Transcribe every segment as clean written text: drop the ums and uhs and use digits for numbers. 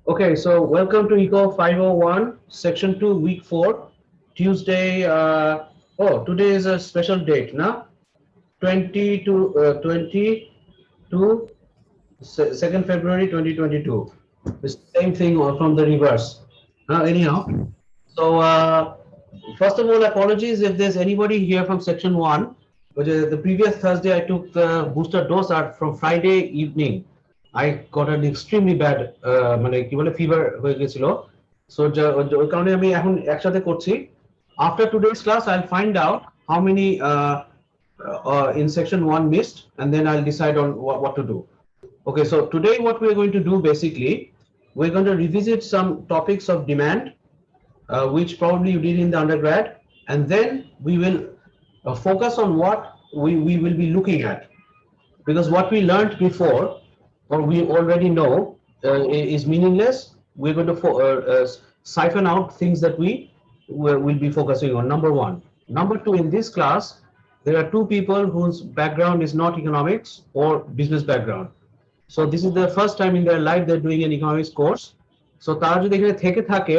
Okay, so welcome to Eco 501, Section 2, Week 4, Tuesday. Today is a special date, now 22, 2nd February 2022. The same thing from the reverse. Anyhow, so first of all, apologies if there's anybody here from Section 1. But the previous Thursday, I took the booster dose out from Friday evening. I got an extremely bad মানে কি বলে fever হয়ে গেছিল so ওই কারণে আমি এখন একসাথে করছি after today's class I'll find out how many in section 1 missed and then I'll decide on what to do. Okay, so today what we're going to do basically, we're going to revisit some topics of demand which probably you did in the undergrad, and then we will focus on what we will be looking at, because what we learned before or we already know is meaningless. We're going to siphon out things that we will be focusing on. Number one. Number two, in this class, there are two people whose background is not economics or business background. So this is the first time in their life they're doing an economics course. So তারা যদি এখানে থেকে থাকে,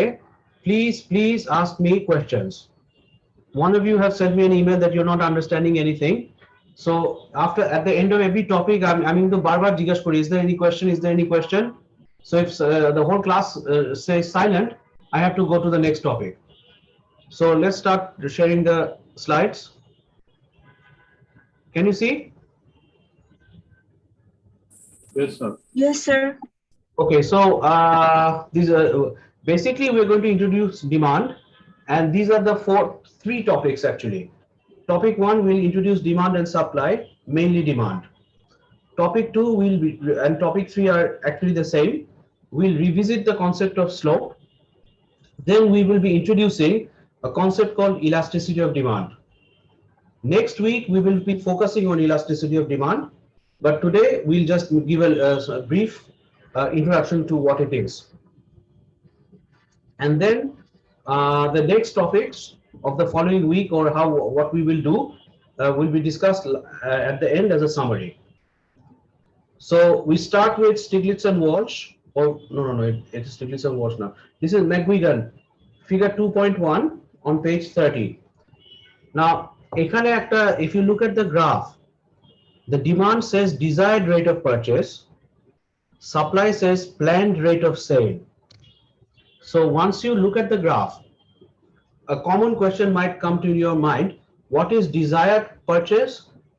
please ask me questions. One of you have sent me an email that you're not understanding anything. So at the end of every topic, I'm going to barbar jigash kori, is there any question? Is there any question? So if the whole class says silent, I have to go to the next topic. So let's start sharing the slides. Can you see? Yes, sir. Yes, sir. Okay, so these are basically we're going to introduce demand, and these are the three topics actually. Topic 1 will introduce demand and supply, mainly demand. Topic 2 will be, and topic 3 are actually the same. We'll revisit the concept of slope. Then we will be introducing a concept called elasticity of demand. Next week we will be focusing on elasticity of demand, but today we'll just give a brief introduction to what it is. And then the next topics of the following week, or what we will do, will be discussed at the end as a summary. So we start with Stiglitz and Walsh, or no, it is Stiglitz and Walsh now. This is McGuigan, figure 2.1 on page 30. Now, if you look at the graph, the demand says desired rate of purchase, supply says planned rate of sale. So once you look at the graph, a common question might come to your mind: what is desired purchase?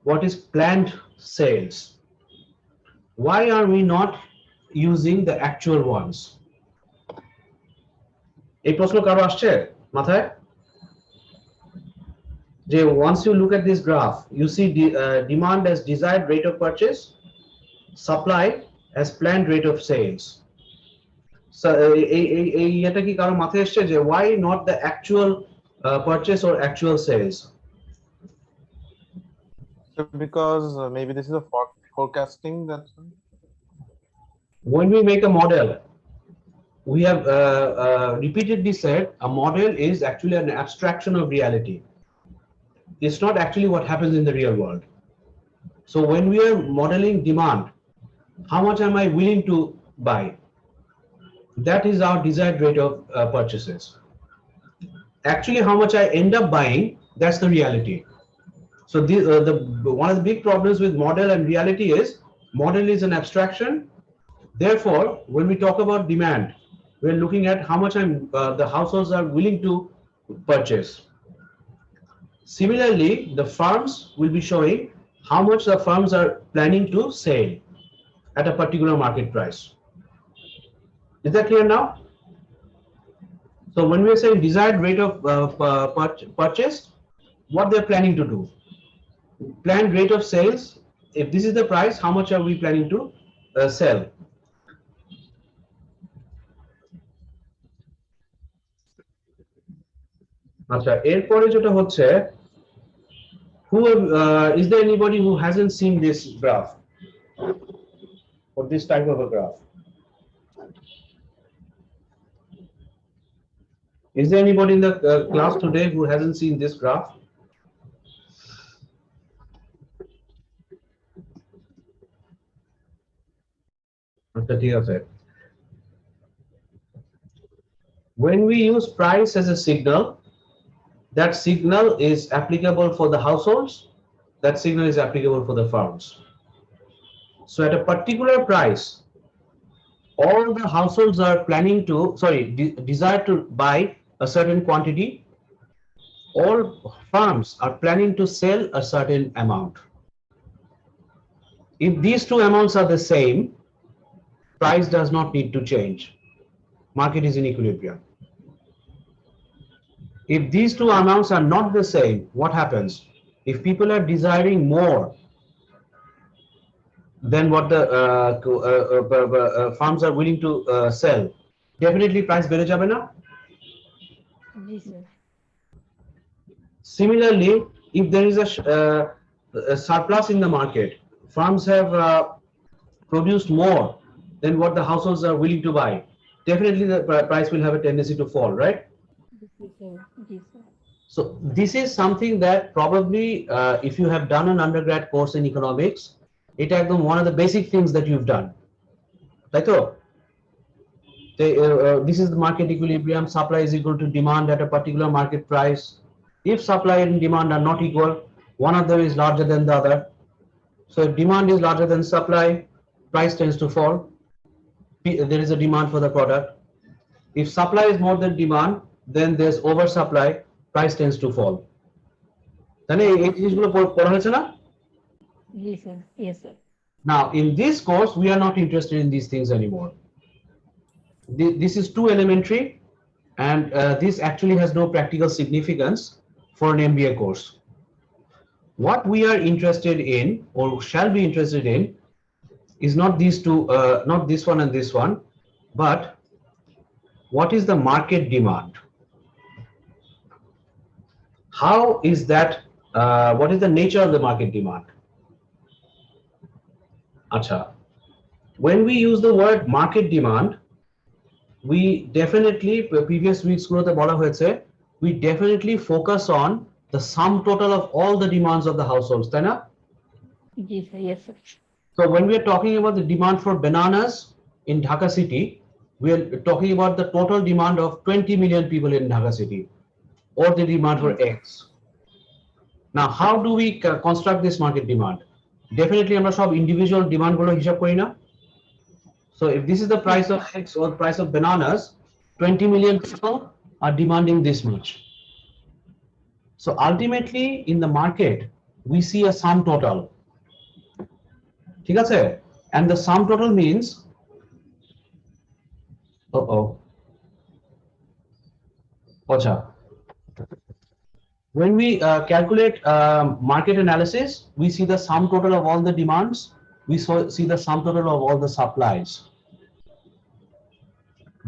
What is planned sales? Why are we not using the actual ones? এই প্রশ্ন কারো আসছে মাথায়? যে once you look at this graph, you see demand as desired rate of purchase, supply as planned rate of sales. So এটা কি কারো মাথায় আসছে যে why not the actual purchase or actual sales? Because maybe this is a forecasting. That's when we make a model, we have repeatedly said a model is actually an abstraction of reality. It's not actually what happens in the real world. So when we are modeling demand, how much am I willing to buy? That is our desired rate of purchases. Actually, how much I end up buying, that's the reality. So one of the big problems with model and reality is model is an abstraction. Therefore, when we talk about demand, we're looking at how much the households are willing to purchase. Similarly, the firms will be showing how much the firms are planning to sell at a particular market price. Is that clear now? So when we are saying desired rate of purchase, what they're planning to do. Planned rate of sales, if this is the price, how much are we planning to sell? আচ্ছা, এরপরে যেটা হচ্ছে, is there anybody who hasn't seen this graph or this type of a graph? Is there anybody in the class today who hasn't seen this graph? আচ্ছা, ঠিক আছে। When we use price as a signal, that signal is applicable for the households, that signal is applicable for the firms. So at a particular price, all the households are planning to, sorry, desire to buy a certain quantity, all firms are planning to sell a certain amount. If these two amounts are the same, price does not need to change. Market is in equilibrium. If these two amounts are not the same, what happens? If people are desiring more than what the farms are willing to sell, definitely price বেড়ে যাবে না? জি sir. Similarly, if there is a surplus in the market, farms have produced more than what the households are willing to buy, definitely the price will have a tendency to fall, right? G sir. G sir. So this is something that probably if you have done an undergrad course in economics, it is one of the basic things that you've done. Right? This is the market equilibrium. Supply is equal to demand at a particular market price. If supply and demand are not equal, one of them is larger than the other. So if demand is larger than supply, price tends to fall. There is a demand for the product. If supply is more than demand, then there's oversupply, price tends to fall. তাহলে এই জিনিসগুলো পড়া হয়েছে না? জি sir. Yes sir. Now in this course we are not interested in these things anymore. This is too elementary, and this actually has no practical significance for an MBA course. What we are interested in or shall be interested in is not these two, not this one and this one, but what is the market demand? How is that? What is the nature of the market demand? Acha. When we use the word market demand, we definitely, previous weeks we definitely focus on the sum total of all the demands of the households. G sir. Yes sir. So when we are talking about the demand for bananas in Dhaka city, we are talking about the total demand of 20 million people in Dhaka city, or the demand for eggs. Now, how do we construct this market demand? Definitely আমরা সব individual demand গুলো হিসাব করি না. So if this is the price of eggs or the price of bananas, 20 million people are demanding this much. So ultimately in the market, we see a sum total. ঠিক আছে? And the sum total means, Acha. When we calculate market analysis, we see the sum total of all the demands, we see the sum total of all the supplies.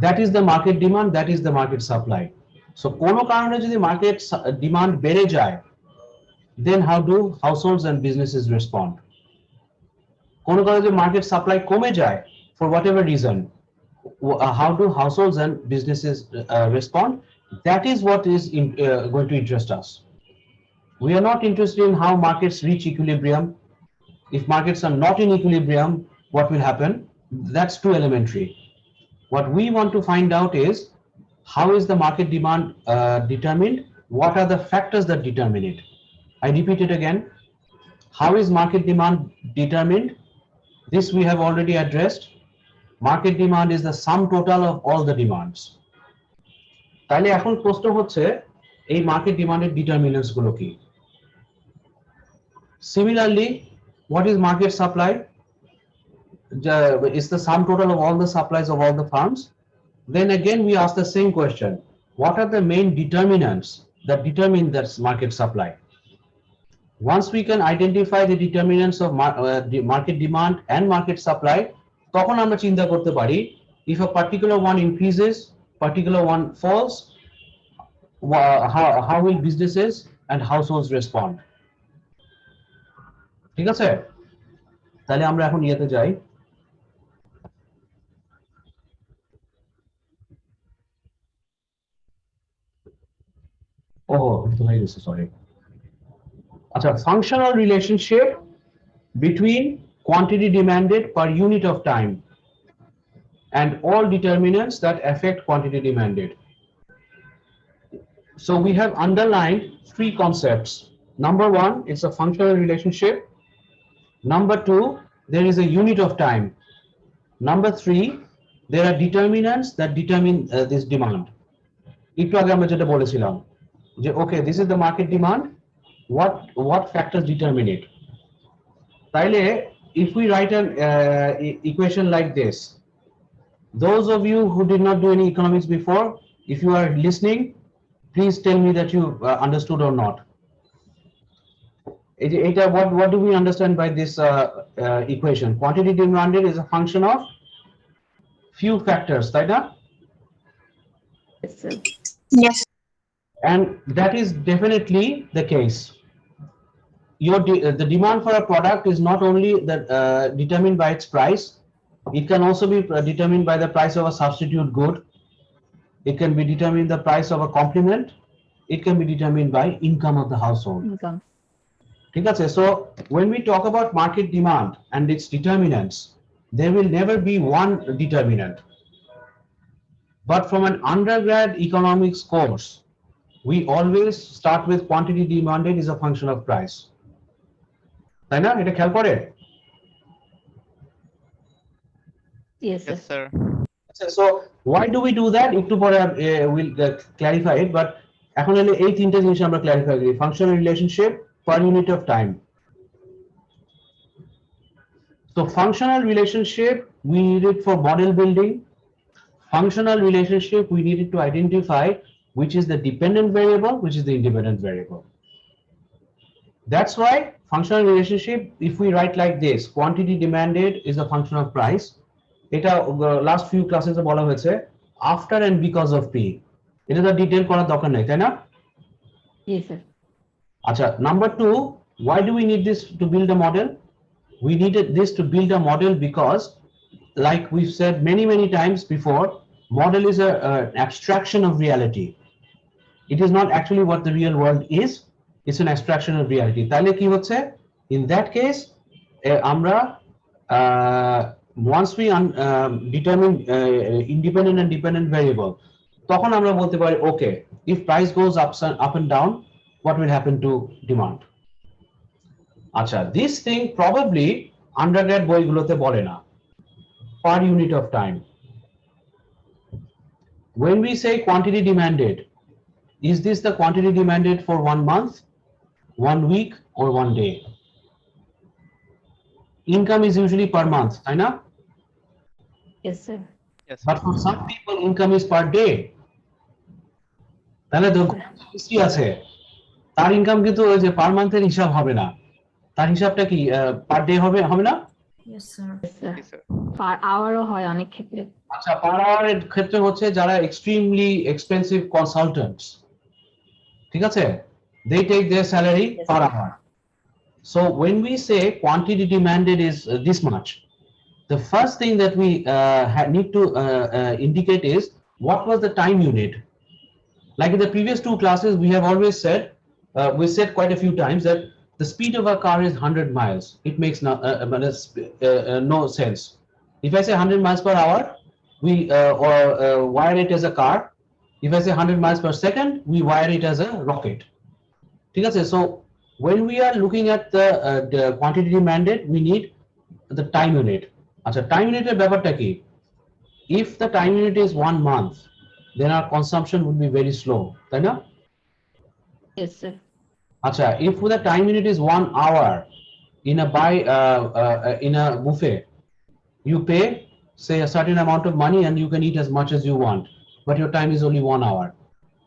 That is the market demand, that is the market supply. So কোনো কারণে যদি market demand বেড়ে যায়, then how do households and businesses respond? কোনো কারণে যদি market supply কমে যায়, for whatever reason, how do households and businesses respond? That is what is going to interest us. We are not interested in how markets reach equilibrium. If markets are not in equilibrium, what will happen? That's too elementary. What we want to find out is how is the market demand determined? What are the factors that determine it? I repeat it again. How is market demand determined? This we have already addressed. Market demand is the sum total of all the demands. তাহলে এখন প্রশ্ন হচ্ছে এই market ডিমান্ডের determinants গুলো কি? Similarly, what is market supply? It's the sum total of all the supplies of all the firms. Then again we ask the same question. What are the main determinants that determine that market supply? Once we can identify the determinants of market demand and market supply, তখন আমরা চিন্তা করতে পারি if a particular one increases, particular one falls, how will businesses and households respond? ঠিক আছে? তাহলে আমরা এখন ইয়েতে যাই. Sorry. Acha, functional relationship between quantity demanded per unit of time and all determinants that affect quantity demanded. So we have underlined three concepts. Number one, it's a functional relationship. Number two, there is a unit of time. Number three, there are determinants that determine this demand. একটু আগে আমরা যেটা বলেছিলাম যে okay, this is the market demand, what factors determine it. তাইলে if we write an equation like this, those of you who did not do any economics before, if you are listening, please tell me that you understood or not. What do we understand by this equation? Quantity demanded is a function of few factors, তাই না? Yes, sir. Yes. And that is definitely the case. The demand for a product is not only determined by its price, it can also be determined by the price of a substitute good. It can be determined the price of a complement. It can be determined by income of the household. Income. ঠিক আছে? So when we talk about market demand and its determinants, there will never be one determinant. But from an undergrad economics course, we always start with quantity demanded is a function of price. তাই না? এটা খেয়াল করে? Yes, sir. Yes, sir. So why do we do that? একটু পরে we'll clarify it, but এখন হলে এই তিনটা জিনিস আমরা clarify করি. Functional relationship per unit of time. So functional relationship, we need it for model building. Functional relationship, we needed to identify which is the dependent variable, which is the independent variable. That's why functional relationship, if we write like this, quantity demanded is a function of price. এটা last few classes এ বলা হয়েছে after and because of P. এটা তো detail করার দরকার নাই, তাই না? Yes, sir. আচ্ছা, number two, why do we need this to build a model? We needed this to build a model because, like we've said many times before, model is an abstraction of reality. It is not actually what the real world is. It's an abstraction of reality. তাহলে কি হচ্ছে? In that case, আমরা once we determine independent and dependent variable, তখন আমরা বলতে পারি okay, if price goes up and down, what will happen to demand? আচ্ছা, this thing probably undergrad বইগুলোতে বলে না. Per unit of time. When we say quantity demanded, is this the quantity demanded for 1 month, 1 week, or 1 day? Income is usually per month, তাই না? Yes, sir. Yes, But for some people, income is per day. তাহলে history আছে, তার income কিন্তু ওই যে পার মান্থের হিসাব হবে না, তার হিসাবটা কি পার ডে হবে না? Yes, sir. Yes, sir. yes, sir. Per hour ও হয় অনেক ক্ষেত্রে। আচ্ছা, পার আওয়ারের ক্ষেত্রে হচ্ছে যারা এক্সট্রিমলি এক্সপেন্সিভ কনসালটেন্টস, ঠিক আছে, they take their salary Yes, per sir. hour. So when we say quantity demanded is this much, the first thing that we need to indicate is what was the time unit. Like in the previous two classes, we have always said, we said quite a few times that the speed of a car is 100 miles. It makes no sense. If I say 100 miles per hour, we wire it as a car. If I say 100 miles per second, we wire it as a rocket. ঠিক আছে? So when we are looking at the quantity demanded, we need the time unit. আচ্ছা, time unit এর ব্যাপারটা কি? If the time unit is 1 month, then our consumption would be very slow, তাই না? Yes, sir. আচ্ছা, if the time unit is 1 hour in a buffet, you pay say a certain amount of money and you can eat as much as you want, but your time is only 1 hour.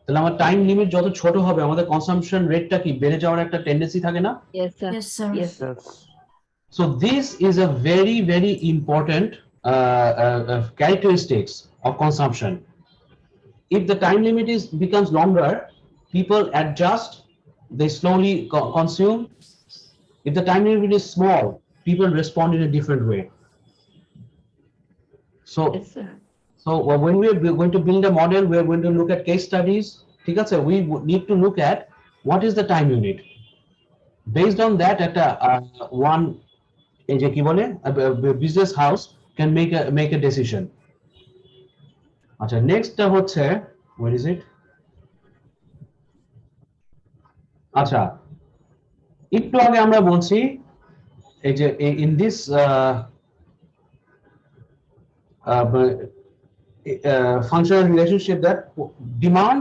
তাহলে আমার time limit যত ছোট হবে আমাদের consumption রেটটা কি বেড়ে যাওয়ার একটা টেন্ডেন্সি থাকে না? Yes, sir. Yes, sir. Yes, sir. Yes. So this is a very important characteristics of consumption. If the time limit becomes longer, people adjust, they slowly consume. If the time limit is small, people respond in a different way. So Yes, sir. when we are going to build a model, we are going to look at case studies. ঠিক আছে? We need to look at what is the time unit. Based on that, একটা one এই যে কি বলে business house can make a decision. আচ্ছা, নেক্সটটা হচ্ছে, where is it? আচ্ছা, একটু আগে আমরা বলছি এই যে in this functional relationship that demand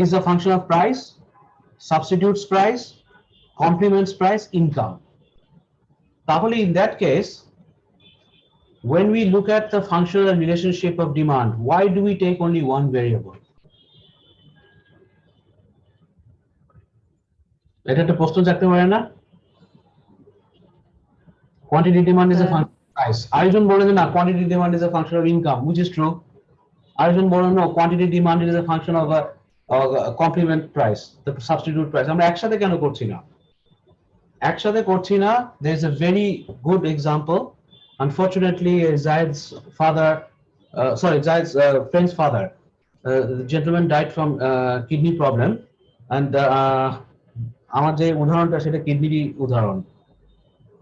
is a function of price, substitutes price, complements price, income. তাহলে in that case, when we look at the functional relationship of demand, why do we take only one variable? এটা একটা প্রশ্ন থাকতে পারে না? Quantity demand is a function of price. আরেকজন বলে যে না, quantity demand is a function of income, which is true. আরেকজন বলে no, quantity demand is a function of a complement price, the substitute price. আমরা একসাথে কেন করছি না? একসাথে করছি না, there is a very good example. Unfortunately, Zayed's father, Zayed's friend's father, the gentleman died from kidney problem, and আমার যে উদাহরণটা সেটা কিডনিরই উদাহরণ।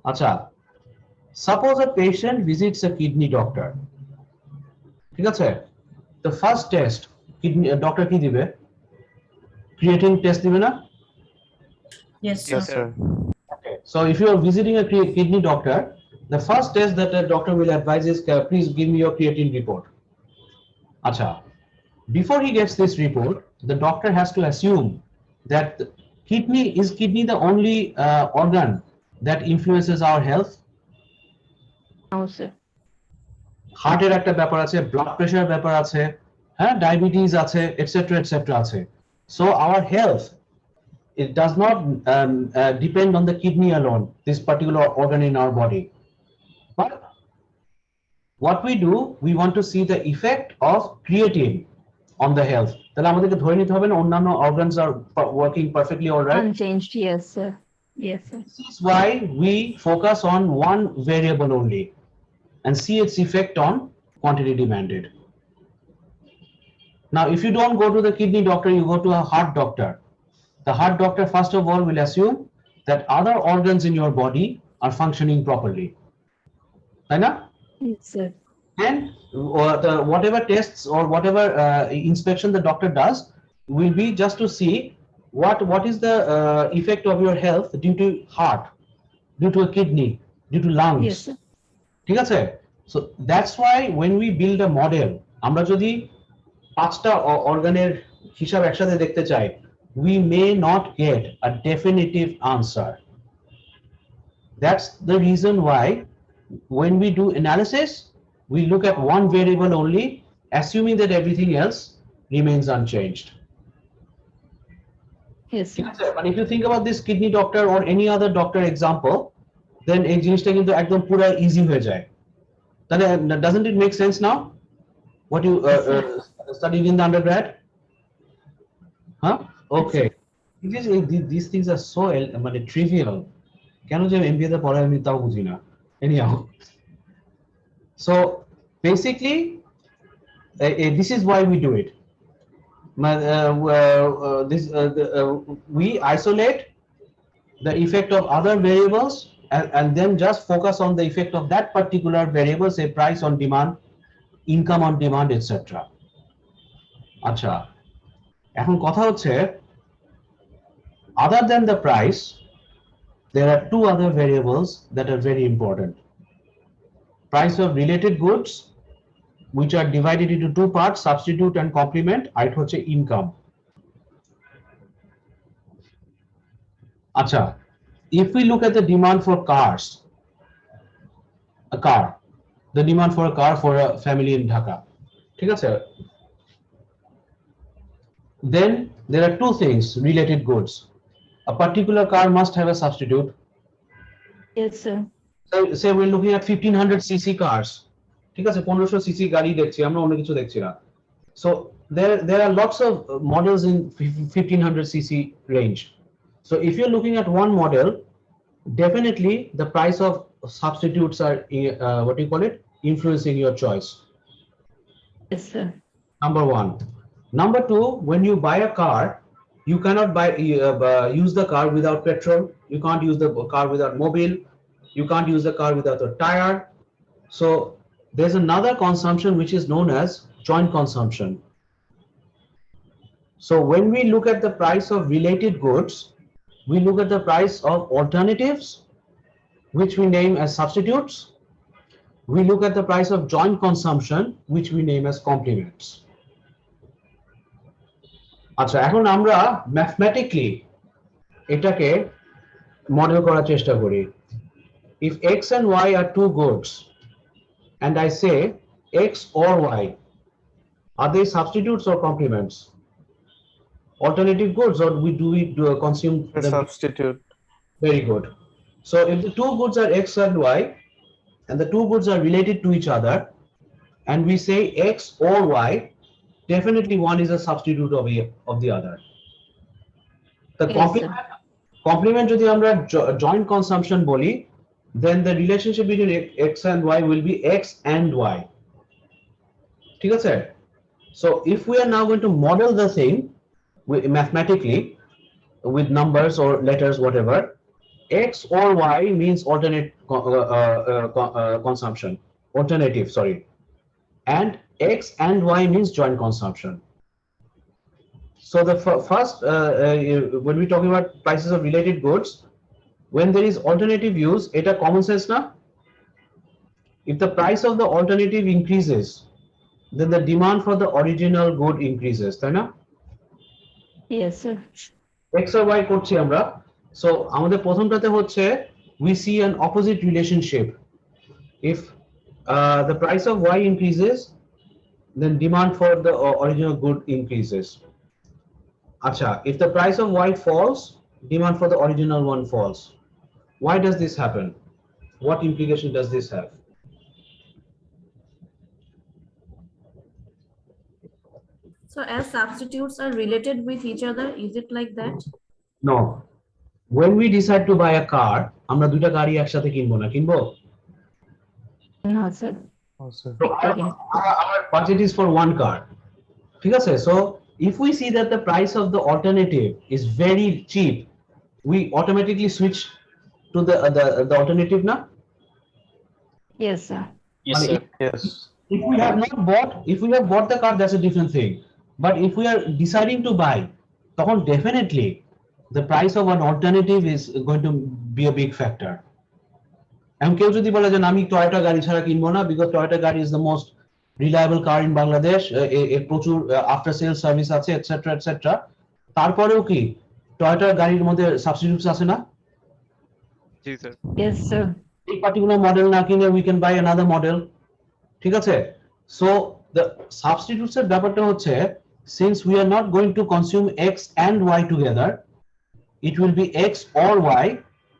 আচ্ছা, suppose a patient visits a kidney doctor, ঠিক আছে? The first test, kidney doctor কি দিবে? Creatinine test দিবে না? Yes, Yes, sir. sir. Okay. So if you are visiting a kidney doctor, the first test that the doctor will advise is, please give me your creatine report. Acha. Before he gets this report, the doctor has to assume that kidney the only organ that influences our health. No, sir. হার্টের একটা ব্যাপার আছে, blood pressure ব্যাপার আছে, হ্যাঁ, diabetes আছে, etcetera etcetera আছে। So our health, it does not depend on the kidney alone, this particular organ in our body. But what we do, we want to see the effect of creatine on the health. তাহলে আমাদেরকে ধরে নিতে হবে না অন্যান্য organs are working perfectly all right. Unchanged, yes, sir. Yes, sir. This is why we focus on one variable only and see its effect on quantity demanded. Now, if you don't go to the kidney doctor, you go to a heart doctor. The heart doctor, first of all, will assume that other organs in your body are functioning properly. Right now? Yes, sir. And whatever tests or whatever inspection the doctor does will be just to see what is the effect of your health due to heart, due to a kidney, due to lungs. Yes, sir. ঠিক আছে? So that's why when we build a model, আমরা যদি পাঁচটা অর্গানের হিসাব একসাথে দেখতে চাই, we may not get a definitive answer. That's the reason why when we do analysis, we look at one variable only, assuming that everything else remains unchanged. Yes, sir. But if you think about this kidney doctor or any other doctor example, then এই জিনিসটা কিন্তু একদম পুরো easy হয়ে যায়। তাহলে doesn't it make sense now? What you studied in the undergrad? Huh? Okay. Because these things are so মানে trivial. কেন যে এমবিএ তে পড়ায় আমি তাও বুঝি না। Anyhow. So basically, this is why we do it. We isolate the effect of other variables and then just focus on the effect of that particular variable, say price on demand, income on demand, etc. আচ্ছা, এখন কথা হচ্ছে, other than the price, there are two other variables that are very important. Price of related goods, which are divided into two parts, substitute and complement, আর এটা হচ্ছে income. আচ্ছা, if we look at the demand for cars, the demand for a car for a family in Dhaka, ঠিক আছে? Then there are two things, related goods. A particular car must have a substitute. Yes, sir. So say we're looking at 1500 cc cars, ঠিক আছে? 1500 cc গাড়ি দেখছি আমরা, অন্য কিছু দেখছি না। So there are lots of models in 1500 cc range. So if you're looking at one model, definitely the price of substitutes are what do you call it, influencing your choice. Yes, sir. Number one. Number two, when you buy a car, you cannot use the car without petrol. You can't use the car without mobile. You can't use the car without a tire. So there's another consumption which is known as joint consumption. So when we look at the price of related goods, we look at the price of alternatives, which we name as substitutes. We look at the price of joint consumption, which we name as complements. আচ্ছা, এখন আমরা mathematically এটাকে model করার চেষ্টা করি। If x and y are two goods, and I say x or y, are they substitutes or complements? Alternative goods, or do we consume A them? substitute. Very good. So if the two goods are x and y, and the two goods are related to each other, and we say x or y, definitely one is a substitute of the other. The Yes, sir. complement যদি আমরা joint consumption বলি, then the relationship between x and y will be x and y. ঠিক আছে? So if we are now going to model the thing mathematically with numbers or letters, whatever, x or y means alternate consumption, alternative, sorry, and x and y means joint consumption. So the first, when we're talking about prices of related goods, when there is alternative use, এটা common sense na? If the price of the alternative increases, then the demand for the original good increases, তাই না? Yes, sir. X or Y করছি আমরা। So আমাদের প্রথমটাতে হচ্ছে we see an opposite relationship. If the price of Y increases, then demand for the original good increases. Acha, if the price of Y falls, demand for the original one falls. Why does this happen? What implication does this have? So as substitutes are related with each other, is it like that? No. When we decide to buy a car, আমরা দুইটা গাড়ি একসাথে কিনবো না, কিনবো? No, sir. Oh, sir. So our budget is for one car. ঠিক আছে? So if we see that the price of the alternative is very cheap, we automatically switch to the alternative na? Yes, sir. Yes, sir. Yes. If we have bought the car, that's a different thing. But if we are deciding to buy, তখন definitely the price of an alternative is going to be a big factor. And কেউ যদি বলে যে আমি Toyota গাড়ি ছাড়া কিনবো না, because টয়োটা গাড়ি is the most reliable car in Bangladesh, এর প্রচুর after sales সার্ভিস আছে, etc etc, তারপরেও কি টয়োটার গাড়ির মধ্যে সাবস্টিটিউটস আছে না? জি স্যার। Yes, sir. এই পার্টিকুলার মডেল না কিনে we can buy another model. ঠিক আছে? So the substitutes এর ব্যাপারটা হচ্ছে, since we are not going to consume x and y together, it will be x or y,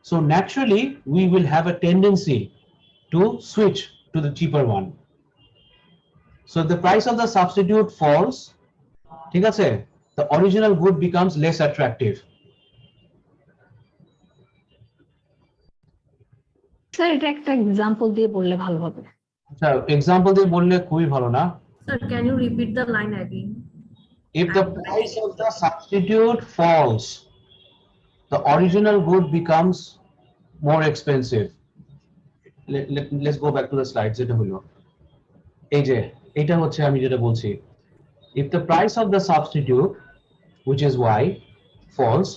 so naturally we will have a tendency to switch to the cheaper one. So if the price of the substitute falls, ঠিক আছে, the original good becomes less attractive. Sir এটা একটা example দিয়ে বললে ভালো হবে। আচ্ছা, example দিয়ে বললে খুবই ভালো না? Sir, can you repeat the line again? If the price of the substitute falls, the original good becomes more expensive. Let's go back to the slides. যেটা হলো এই যে এটা হচ্ছে আমি যেটা বলছি, if the price of the substitute, which is y, falls,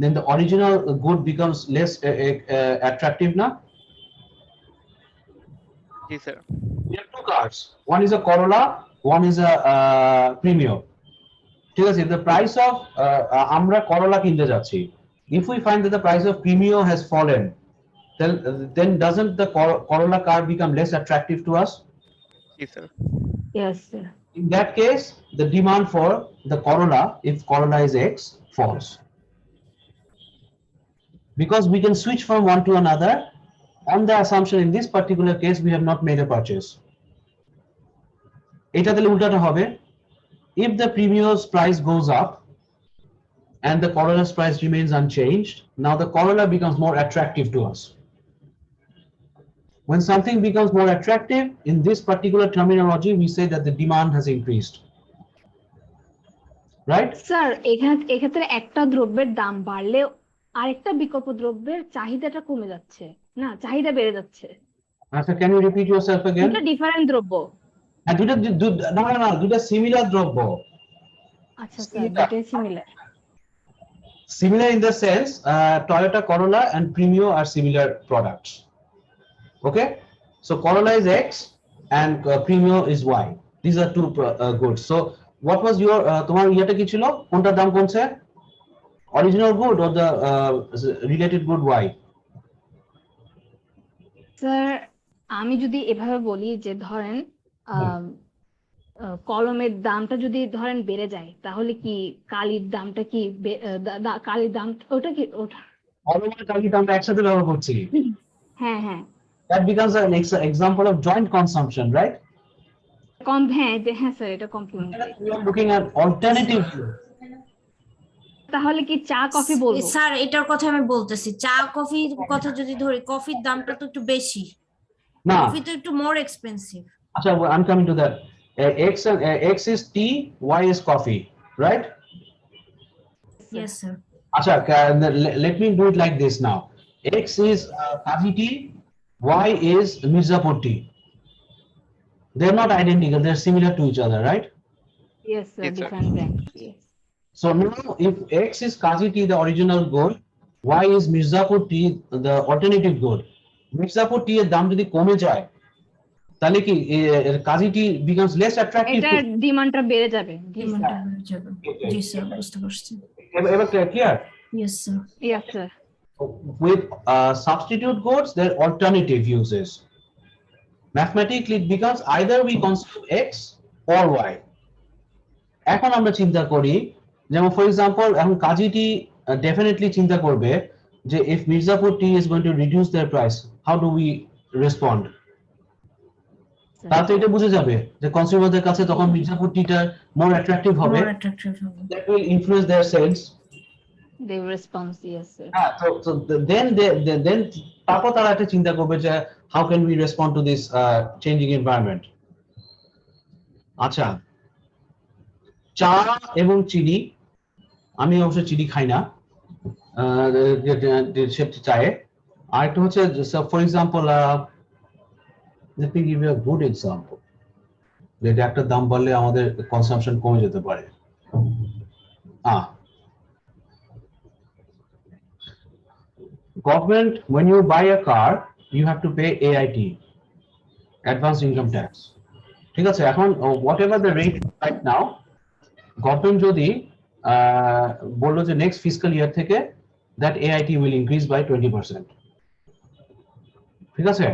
then the original good becomes less attractive na? G sir. We have two cars. One is a Corolla, one is a Premio. ঠিক আছে, if the price of আমরা Corolla কিনতে যাচ্ছি, if we find that the price of Premio has fallen, then doesn't the Corolla car become less attractive to us? G sir. Yes, sir. In that case, the demand for the Corolla, if Corolla is X, falls. Because we can switch from one to another on the assumption in this particular case we have not made a purchase. এটা তাহলে উল্টাটা হবে, if the Premio's price goes up and the Corolla's price remains unchanged, now the Corolla becomes more attractive to us. When something becomes more attractive, in this particular terminology, we say that the demand has increased. Right? Sir এক্ষেত্রে একটা দ্রব্যের দাম বাড়লে আরেকটা বিকল্প দ্রব্যের চাহিদাটা কমে যাচ্ছে, না চাহিদা বেড়ে যাচ্ছে। আচ্ছা, can you repeat yourself again? দুটো ডিফারেন্ট দ্রব্য। হ্যাঁ, দুটা সিমিলার দ্রব্য। আচ্ছা স্যার, দুটোই similar. Similar in the sense, Toyota Corolla and Premio are similar products. Okay, so Corolla is X and Premio is Y. These are two goods. So what was your তোমার ইয়েটা কি ছিল? কোনটার দাম কমছে? Original good or the related good Y? Sir আমি যদি এভাবে বলি যে ধরেন কলমের দামটা যদি ধরেন বেড়ে যায় তাহলে কি কালির দামটা কি কালির দাম ওটা কি ওটা কলম আর কালি তো আমরা একসাথে ব্যবহার করছি। হ্যাঁ হ্যাঁ That becomes an example of joint consumption, right? হ্যাঁ স্যার এটা complimentary. We are looking at alternative. তাহলে কি চা কফি বলবো? স্যার এটার কথা আমি বলতেছি, চা কফির কথা যদি ধরি, কফির দামটা তো একটু বেশি, না কফি তো একটু মোর এক্সপেন্সিভ। আচ্ছা, I'm coming to that. X is tea, Y is coffee, right? Yes sir. Acha, let me do it like this now. X is Kaji tea, Y is Mirzapur tea. They're not identical, they're similar to each other, right? Yes sir, Yes, sir. different brand. Yes. So now if X is Kaji tea, the original gold, Y is Mirzapur tea, the alternative gold. Mirzapur tea এর দাম যদি কমে যায় তাহলে কি কাজি টি becomes less attractive. এটা ডিমান্ডটা বেড়ে যাবে। ডিমান্ডটা বেড়ে যাবে। জি স্যার, বুঝতে পারছি। এবার clear? Yes sir. Yes sir. With substitute goods, there are alternative uses. Mathematically, it becomes either we consume X or Y. এখন আমরা চিন্তা করি, যেমন for example, এখন কাজি টি definitely চিন্তা করবে যে if Mirzapur tea is going to reduce their price, how do we respond? তাতে এটা বুঝে যাবে যে কনজিউমারদের কাছে তখন মির্জাপুর টিটা more attractive হবে, More attractive হবে। that will influence their sales. They respond, yes sir. So then তারপর তারা একটা চিন্তা করবে যে how can we respond to this changing environment. আচ্ছা, চা এবং চিনি, আমি অবশ্য চিনি খাই না চায়ে। আর একটা হচ্ছে for example, let me give you a good example. যেটা একটা দাম বাড়লে আমাদের কনসাম্পশন কমে যেতে পারে। Government, when you buy a car, you have to pay AIT, advanced income tax. ঠিক আছে, এখন whatever the rate right now, government যদি বললো যে next fiscal year থেকে that AIT will increase by 20%. ঠিক আছে,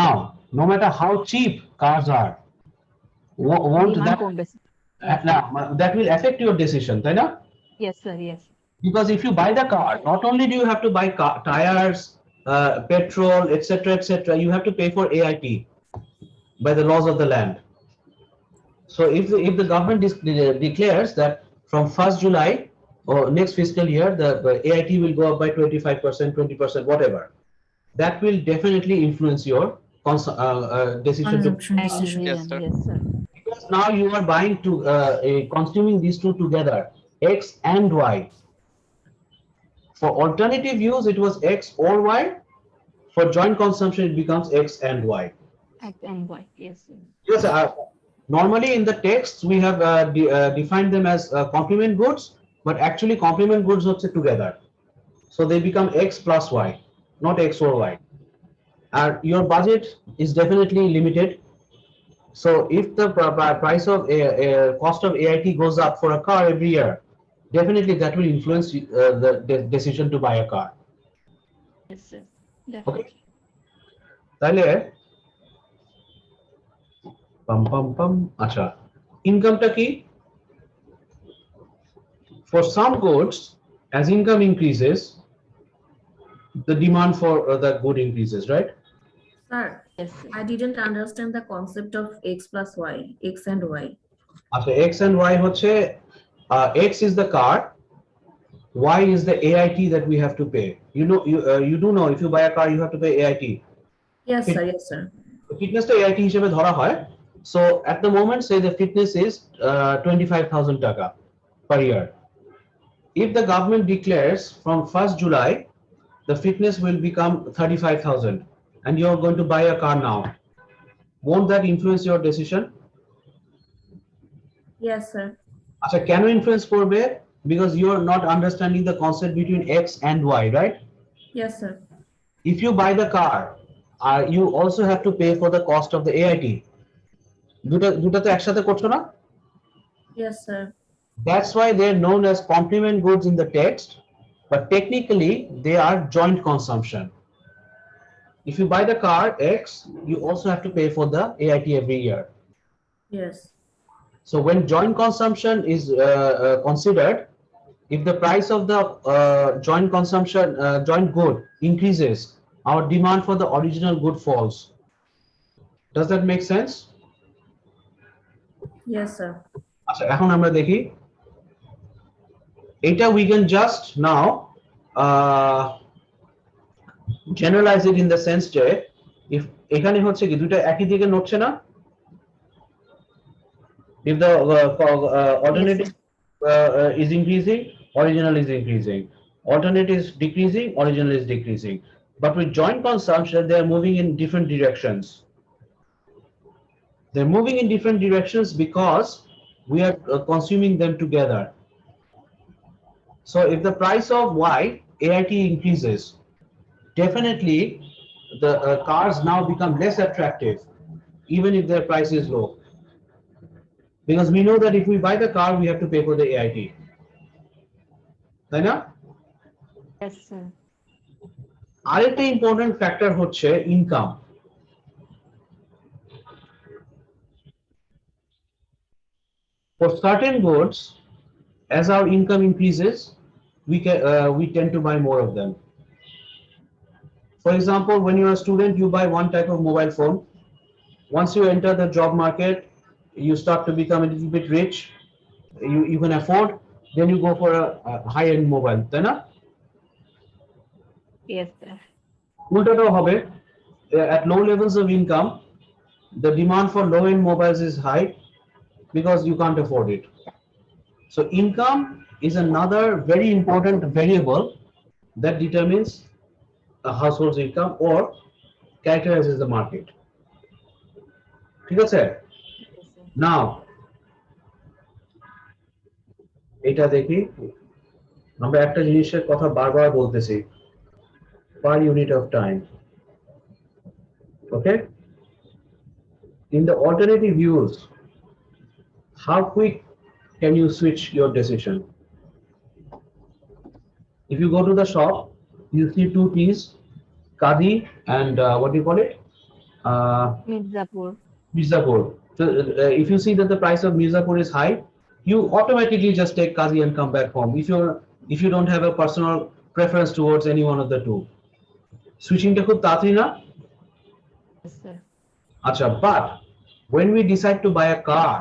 now no matter how cheap cars are, won't Demand that কমবে। that will affect your decision, তাই না? Yes sir, yes. Because if you buy the car, not only do you have to buy tires, petrol, etc., etc., you have to pay for AIT by the laws of the land. So if the government declares that from 1st July or next fiscal year the AIT will go up by 25%, 20%, whatever, that will definitely influence your decision to. Consumption. Yes, sir. Yes sir. Because now you are buying consuming these two together, X and Y. For alternative use, it was X or Y. For joint consumption, it becomes X and Y. X and Y, yes sir. Yes, normally in the texts we have defined them as complement goods, but actually complement goods are together. So they become X plus Y, not X or Y. And your budget is definitely limited. So if the price of cost of AIT goes up for a car every year, definitely that will influence the decision to buy a car. Yes sir, definitely. তাহলে আচ্ছা, ইনকামটা কি? For some goods, as income increases, the demand for that good increases, right? Sir, Yes sir. I didn't understand the concept of X plus Y, X and Y. আচ্ছা, X and Y হচ্ছে X is the car, Y is the AIT that we have to pay. You know, you do know if you buy a car you have to pay AIT. Yes sir, yes sir. Fitness to AIT হিসেবে ধরা হয়. So at the moment, say the fitness is 25,000 taka per year. If the government declares from 1st July, the fitness will become 35,000 and you're going to buy a car now, won't that influence your decision? Yes sir. আচ্ছা, কেন influence করবে? because you're not understanding the concept between X and Y, right? Yes, sir. If you buy the car, you also have to pay for the cost of the AIT. দুটাতে একসাথে করছো না? Yes, sir. That's why they're known as complement goods in the text, but technically they are joint consumption. If you buy the car X, you also have to pay for the AIT every year. Yes. So when joint consumption is considered, if the price of the joint consumption joint good increases, our demand for the original good falls. Does that make sense? Yes, sir. আচ্ছা এখন আমরা দেখি এটা we can just now uh, generalize it in the sense যে if এখানে হচ্ছে কি দুটো একই দিকে নড়ছে না, if the alternative is increasing, original is increasing, alternate is decreasing, original is decreasing, but with joint consumption they are moving in different directions. They're moving in different directions because we are consuming them together. So if the price of Y, AIT increases, definitely the cars now become less attractive, even if their price is low. Because we know that if we buy the car, we have to pay for the AIT. তাই না? Yes, sir. আরেকটা important factor হচ্ছে income. For certain goods, as our income increases, we tend to buy more of them. For example, when you're a student, you buy one type of mobile phone. Once you enter the job market, you start to become a little bit rich. You can afford, then you go for a high-end mobile. তাই না? Yes, sir. উল্টাটাও হবে. At low levels of income, the demand for low-end mobiles is high because you can't afford it. So income is another very important variable that determines a household's income or characterizes the market. ঠিক আছে? Yes, sir. Now, এটা দেখি আমরা একটা জিনিসের কথা বারবার বলতেছি, per unit of time. Okay? In the alternative use, how quick can you switch your decision? If you go to the shop, you see two teas, Kadi and what do you call it? Mirzapur. Mirzapur. So if you see that the price of Mirzapur is high, you automatically just take Kazi and come back home. If you don't have a personal preference towards any one of the two. Switching টা খুব তাড়াতাড়ি না? Yes, sir. আচ্ছা, but when we decide to buy a car,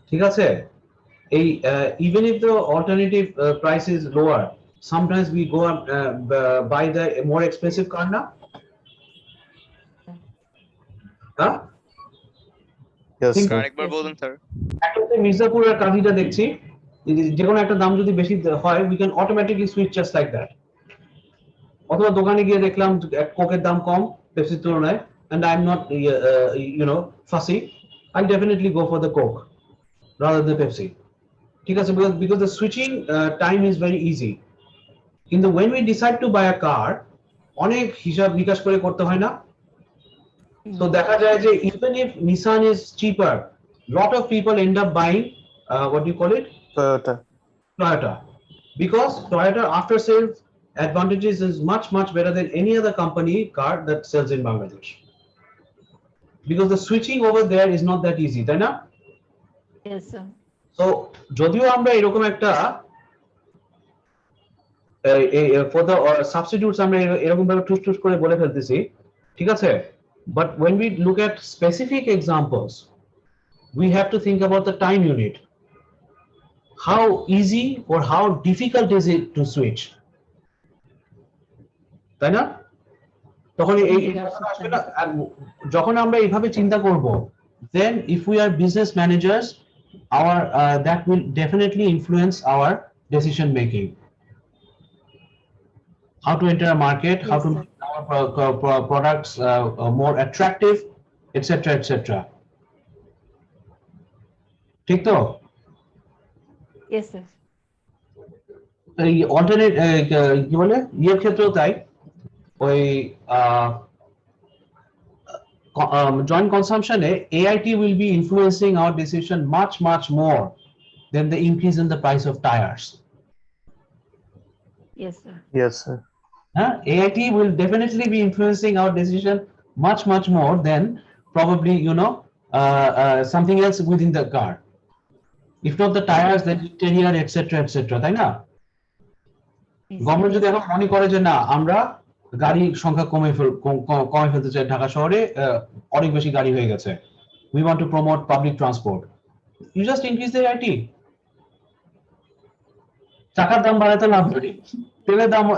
ঠিক আছে, even if the alternative price is lower, sometimes we go and buy the more expensive car না? হ্যাঁ? Yes, Think- sir. আরেকবার বলুন স্যার। একটা মির্জাপুর আর কাঁদিটা দেখছি, যে কোনো একটা দাম যদি বেশি হয়, we can automatically switch just like that. অথবা দোকানে গিয়ে দেখলাম কোকের দাম কম পেপসির তুলনায়, and I'm not fussy, I'll definitely go for the Coke rather than Pepsi. ঠিক আছে, because the switching time is very easy. কিন্তু when we decide to buy a car, অনেক হিসাব নিকাশ করে করতে হয় না? So দেখা যায় যে even if Nissan is cheaper, lot of people end up buying what do you call it? Toyota. Because Toyota after sales advantages is much better than any other company car that sells in Bangladesh. Because the switching over there is not that easy, তাই না? Yes, sir. So যদিও আমরা এরকম একটা for the substitutes আমরা এরকম ভাবে টুস করে বলে ফেলতেছি, ঠিক আছে, but when we look at specific examples, we have to think about the time unit. How easy or how difficult is it to switch? তাই না? তখন যখন আমরা এইভাবে চিন্তা করব, then if we are business managers, our that will definitely influence our decision making. How to enter a market, how Yes, to sir. make our products more attractive, etc. etc. ঠিক তো? Yes, sir. এই alternate কি বলে ইয়ের ক্ষেত্রেও তাই ওই joint consumption AIT will be influencing our decision much more than the increase in the price of tires. Yes, sir. Yes, sir. AIT will definitely be influencing our decision much more than probably something else within the car. If not the tires, then interior, etc. তাই না? Yes, government yes, যদি এখন মনে করে যে না আমরা গাড়ির সংখ্যা কমে ফেলতে চাই, ঢাকা শহরে অনেক বেশি গাড়ি হয়ে গেছে, we want to promote public transport, you just increase the AIT. চাকার দাম বাড়াতে লাভ নেই,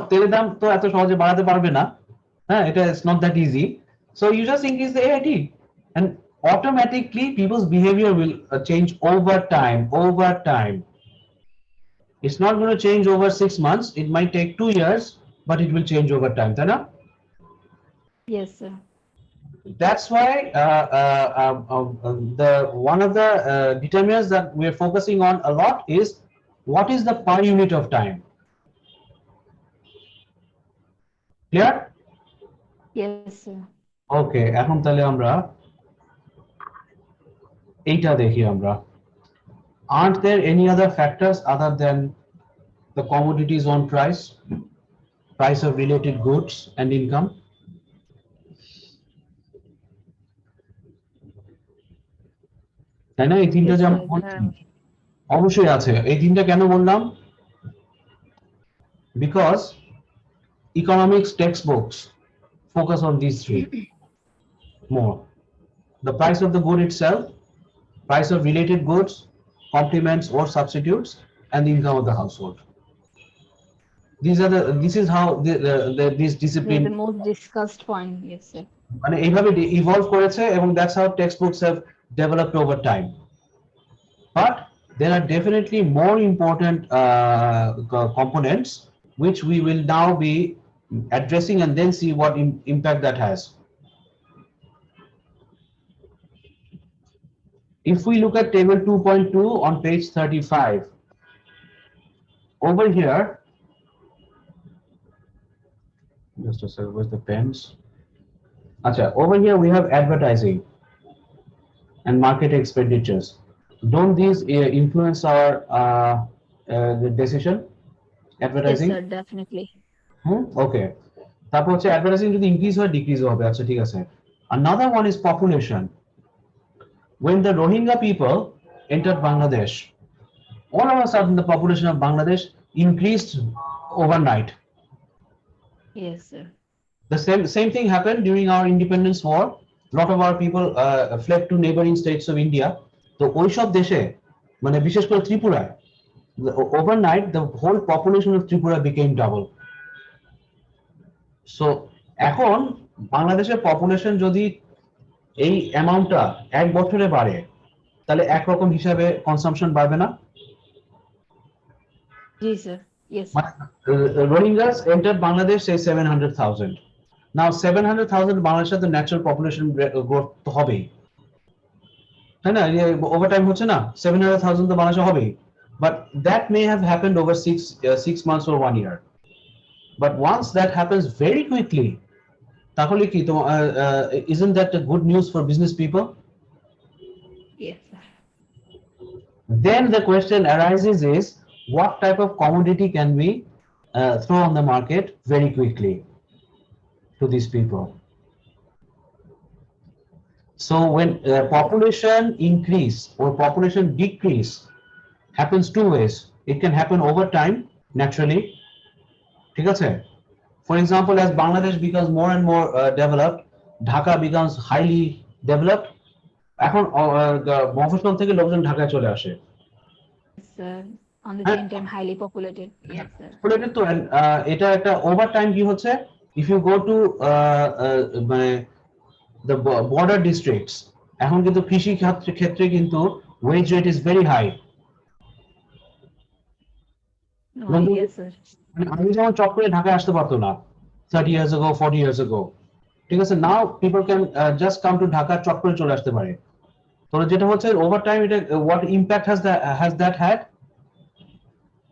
তেলের দাম তো এত সহজে বাড়াতে পারবে না, হ্যাঁ, এটা is not that easy, so you just increase the AIT and automatically people's behavior will change over time. It's not going to change over 6 months, it might take 2 years, but it will change over time, তাই না? yes, sir. That's why the one of the determinants that we're focusing on a lot is what is the per unit of time. Clear? Yes, sir. Okay, এখন তাহলে আমরা এইটা দেখি আমরা, aren't there any other factors other than the commodities on price of related goods and income? তাই না? এই তিনটা Yes, যে sir. আমরা বলছি, অবশ্যই আছে। এই তিনটা কেন বললাম? Because economics textbooks focus on these three more: the price of the good itself, price of related goods, complements or substitutes, and the income of the household. This is how this Yeah, discipline the most discussed point. Yes, sir. মানে এইভাবে evolve করেছে, এবং that's how textbooks have developed over time. But there are definitely more important components which we will now be addressing and then see what impact that has. If we look at table 2.2 on page 35, over here, just a second, where's the pens? Acha, over here we have advertising and market expenditures. Don't these influence our the decision? Yes, Advertising? sir. Definitely. Okay. তারপর হচ্ছে advertising যদি increase হয় decrease হবে, আচ্ছা ঠিক আছে। Another one is population. When the Rohingya people entered Bangladesh, all of a sudden the population of Bangladesh increased overnight. Yes, sir. The same thing happened during our independence war. A lot of our people fled to neighboring states of India. তো ওইসব দেশে মানে বিশেষ করে ত্রিপুরায়, overnight the whole population of Tripura became double. So এখন বাংলাদেশের population যদি এই অ্যামাউন্টটা এক বছরে বাড়ে, তাহলে একরকম হিসাবে কনসাম্পশন বাড়বে না? Yes, sir. Yes, sir. Rohingyas entered Bangladesh, say 700,000. Now 700,000 বাংলাদেশের তো ন্যাচারাল পপুলেশন গ্রোথ তো হবেই, তাই না? ওভারটাইম হচ্ছে না, 700,000 তো বাংলাদেশে হবেই, but that may have happened over 6 months or 1 year. But once that happens very quickly, তাহলে কি তো isn't that a good news for business people? Yes, sir. Then the question arises is what type of commodity can we throw on the market very quickly to these people? So when population increase or population decrease happens two ways. It can happen over time naturally, ঠিক আছে? For example, as Bangladesh becomes more and more developed, Dhaka becomes highly developed. এখন মফস্বল থেকে লোকজন ঢাকায় চলে আসে। Yes, sir. On the Huh? same time, highly populated. Yes, sir. Populated তো এটা একটা ওভার টাইম কি হচ্ছে, if you go to মানে the border districts, এখন কিন্তু কৃষি ক্ষেত্রে কিন্তু wage rate is very high. Oh, yes, sir. মানে আমি যেমন চট করে ঢাকায় আসতে পারতো না 30 years ago, 40 years ago, ঠিক আছে? now people can just come to Dhaka, চট করে চলে আসতে পারে। তো যেটা হচ্ছে ওভার টাইম, এটা what impact has that had?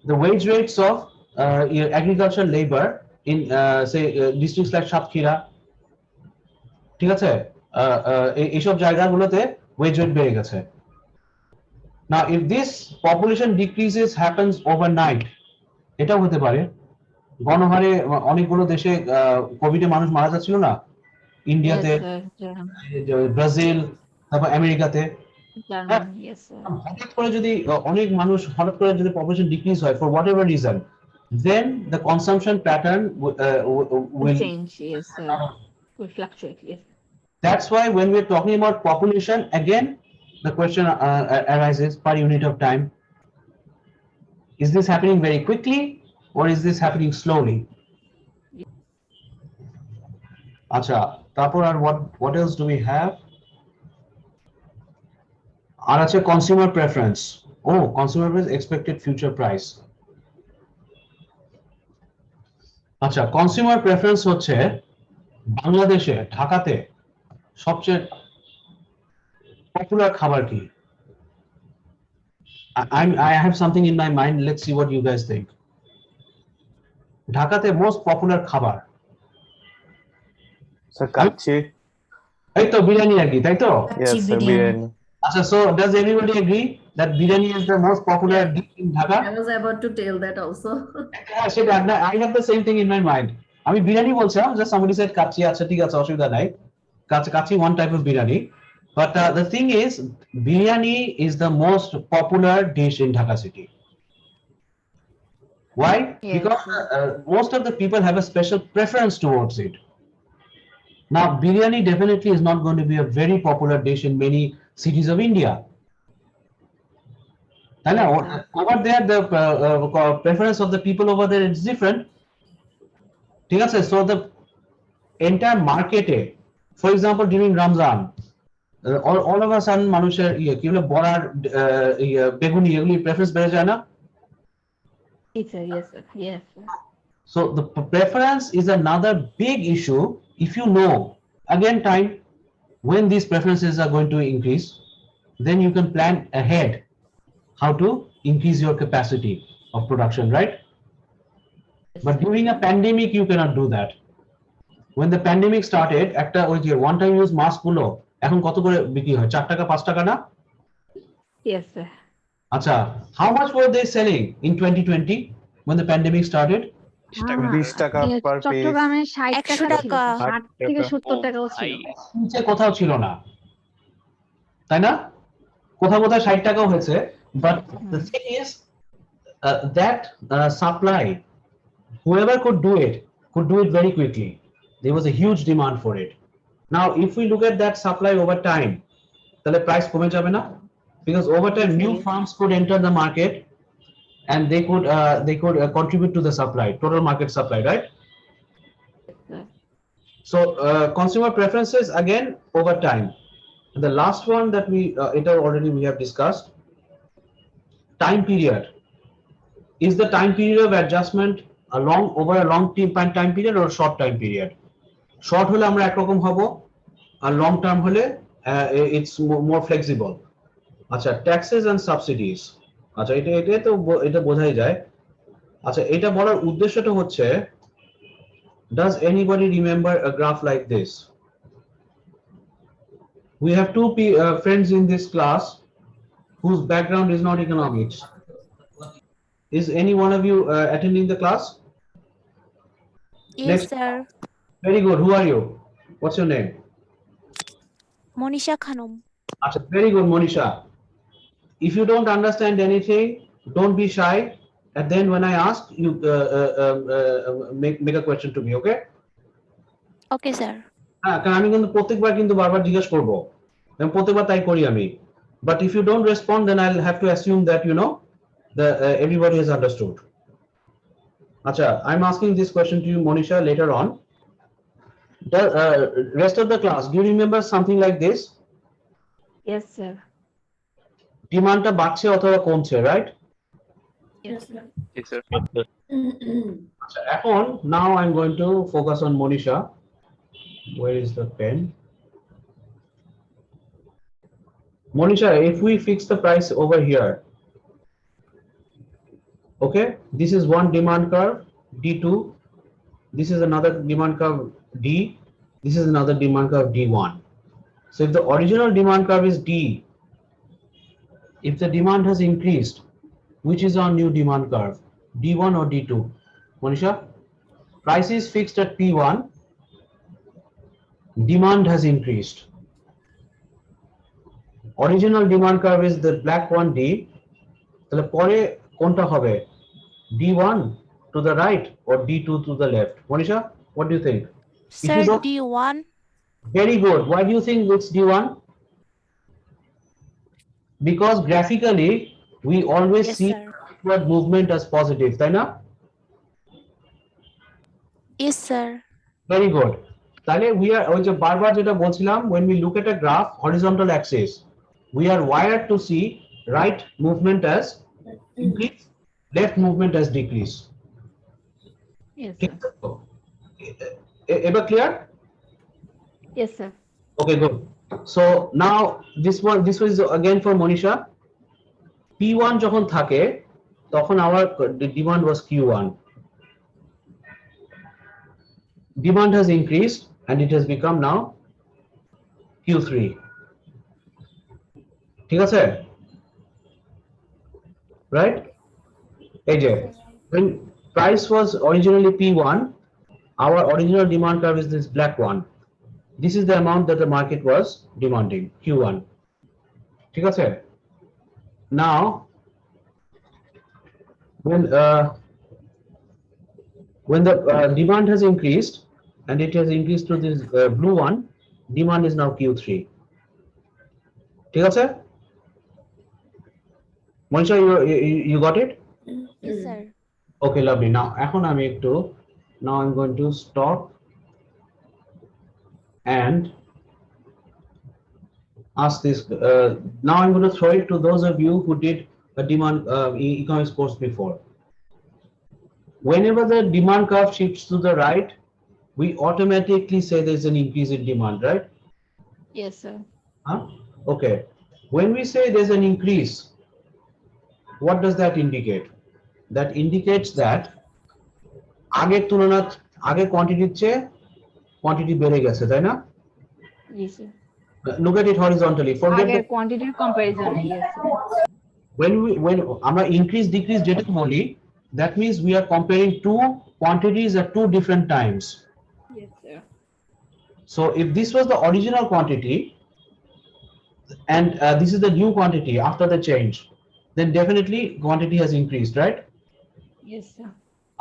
The wage rates of agricultural labor in say districts like Satkhira, ঠিক আছে, এইসব জায়গাগুলোতে ওয়েজ রেট বেড়ে গেছে। Now if this population decreases happens overnight, এটাও হতে পারে। গণহারে অনেকগুলো দেশে কোভিডে মানুষ মারা যাচ্ছিল না, ইন্ডিয়াতে, ব্রাজিল, তারপর আমেরিকাতে। German, yes sir. হঠাৎ করে যদি অনেক মানুষ হঠাৎ করে যদি পপুলেশন ডিক্রিজ হয় for what ever reason, then the consumption pattern will change, yes sir, will fluctuate, yes. That's why when we're talking about population, again, the question arises per unit of time. Is this happening very quickly or is this happening slowly? Acha, তারপর আর what else do we have? আর আছে consumer preference. Oh, consumer preference, expected future price. আচ্ছা, consumer preference হচ্ছে বাংলাদেশে, ঢাকাতে সবচেয়ে popular খাবার কি? I have something in my mind. Let's see what you guys think. ঢাকাতে most popular খাবার, Sir, কাচ্চি. এই তো বিরিয়ানি আর কি, তাই তো? Yes, sir, biryani. আচ্ছা, so does everybody agree that biryani is the most popular dish in Dhaka? I was about to tell that also. হ্যাঁ, সেটা I have the same thing in my mind. আমি বিরিয়ানি বলছিলাম, just somebody said kacchi, আচ্ছা ঠিক আছে, অসুবিধা নাই। Kacchi one type of biryani, but the thing is biryani is the most popular dish in Dhaka city. Why? Yes. Because most of the people have a special preference towards it. Now, biryani definitely is not going to be a very popular dish in many cities of India. And over there, the preference of the people over there is different. So the entire market, for example, during Ramzan, all of a sudden, মানুষের কি বলে বড়ার বেগুনি এগুলি preference বেড়ে যায় না? Yes, sir, yes, sir, yes, sir. So the preference is another big issue. If you know, again, time when these preferences are going to increase, then you can plan ahead how to increase your capacity of production, right? But during a pandemic, you cannot do that. When the pandemic started, একটা ওই যে one time use mask গুলো এখন কত করে বিক্রি হয়? 4 টাকা 5 টাকা না? Yes, sir. আচ্ছা, how much were they selling in 2020 when the pandemic started? 20 টাকা per piece. চট্টগ্রামে 60 টাকা 100 ছিল, টাকা। 60 থেকে 70 টাকাও ছিল। নিচে কোথাও ছিল না, তাই না? কোথাও কোথাও 60 টাকাও হয়েছে, but the thing is that supply, whoever could do it very quickly. There was a huge demand for it. Now if we look at that supply over time, তাহলে price কমে যাবে না? Because over time new farms could enter the market and they could contribute to the supply, total market supply, right? So consumer preferences again over time. And the last one that we we have discussed, time period. Is the time period of adjustment over a long time period or a short time period? Short hole আমরা একরকম হব, আর long term হলে it's more flexible. আচ্ছা, taxes and subsidies. আচ্ছা, এটা বোঝাই যায়। আচ্ছা, এটা বলার উদ্দেশ্যটা হচ্ছে, does anybody remember a graph like this? We have two friends in this class whose background is not economics. Is any one of you attending the class? Yes, Next. sir. Very good. Who are you? What's your name? Monisha Khanum. Achha, very good, Monisha. If you don't understand anything, don't be shy. And then when I ask, you make a question to me, okay? Okay, sir. কারণ আমি কিন্তু প্রত্যেকবার কিন্তু বারবার জিজ্ঞেস করব, আমি প্রত্যেকবার তাই করি আমি। But if you don't respond, then I'll have to assume that everybody has understood. Acha, I'm asking this question to you, Monisha, later on. The rest of the class, do you remember something like this? Yes, sir. Demandটা বাড়ছে অথবা কমছে, right? Yes, sir. Yes, sir. আচ্ছা, এখন now I'm going to focus on Monisha. Where is the pen? Monisha, if we fix the price over here, Okay, this is one demand curve, D2. This is another demand curve, D. This is another demand curve, D1. So if the original demand curve is D, if the demand has increased, which is our new demand curve, D1 or D2? Monisha, price is fixed at P1, demand has increased. Original demand curve is the black one, D. তাহলে পরে কোনটা হবে? D1 to the right or D2 to the left? Monisha, what do you think? If you Sir, don't, D1. very good. Why do you think it's D1? Because graphically we always Yes, see sir. upward movement as positive, তাই না? Yes, sir. Very good. তাহলে we are ওই যে বারবার যেটা বলছিলাম, when we look at a graph horizontal axis, we are wired to see right movement as increase, left movement as decrease. Yes, ঠিক sir. আছে তো? এবার clear? Yes, sir. Okay, good. So now this was again for Monisha. P1 যখন থাকে তখন our demand was Q1. Demand has increased and it has become now Q3. ঠিক আছে? Right? এই যে, when price was originally P1, our original demand curve is this black one. This is the amount that the market was demanding, Q1. ঠিক আছে? Now, when the demand has increased and it has increased to this blue one, demand is now Q3. ঠিক আছে? Monisha, you got it? Yes, sir. Okay, lovely. Now এখন আমি একটু, now I'm going to stop and ask this. Now I'm going to throw it to those of you who did a demand economics course before. Whenever the demand curve shifts to the right, we automatically say there's an increase in demand, right? Yes, sir. Huh? Okay. When we say there's an increase, what does that indicate? That indicates that আগের তুলনায় আগের কোয়ান্টিটির চেয়ে quantity বেড়ে গেছে, তাই না? Yes, sir. Look at it horizontally. Forget আগের the, quantity comparison. Yes, sir. when আমরা increase decrease যেটা বলি, that means we are comparing two quantities at two different times. Yes, sir. So if this was the original quantity and this is the new quantity after the change, then definitely quantity has increased, right? Yes, sir.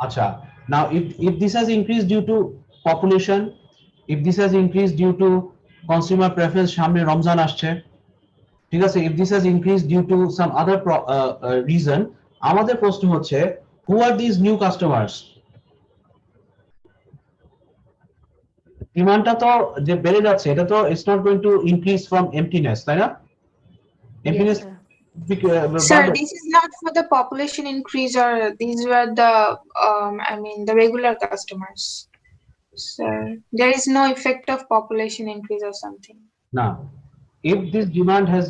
Acha. Now if this has increased due to population, if this has increased due to consumer preference, সামনে রমজান আসছে, ঠিক আছে, if this has increased due to some other reason, আমাদের প্রশ্ন হচ্ছে who are these new customers? ডিমান্ডটা তো যে বেড়ে যাচ্ছে এটা তো it's not going to increase from emptiness, তাই না? Emptiness, sir. Sir, this is not for the population increase, or these were the the regular customers. Sir, there is no effect of population increase or something. Now, if this demand has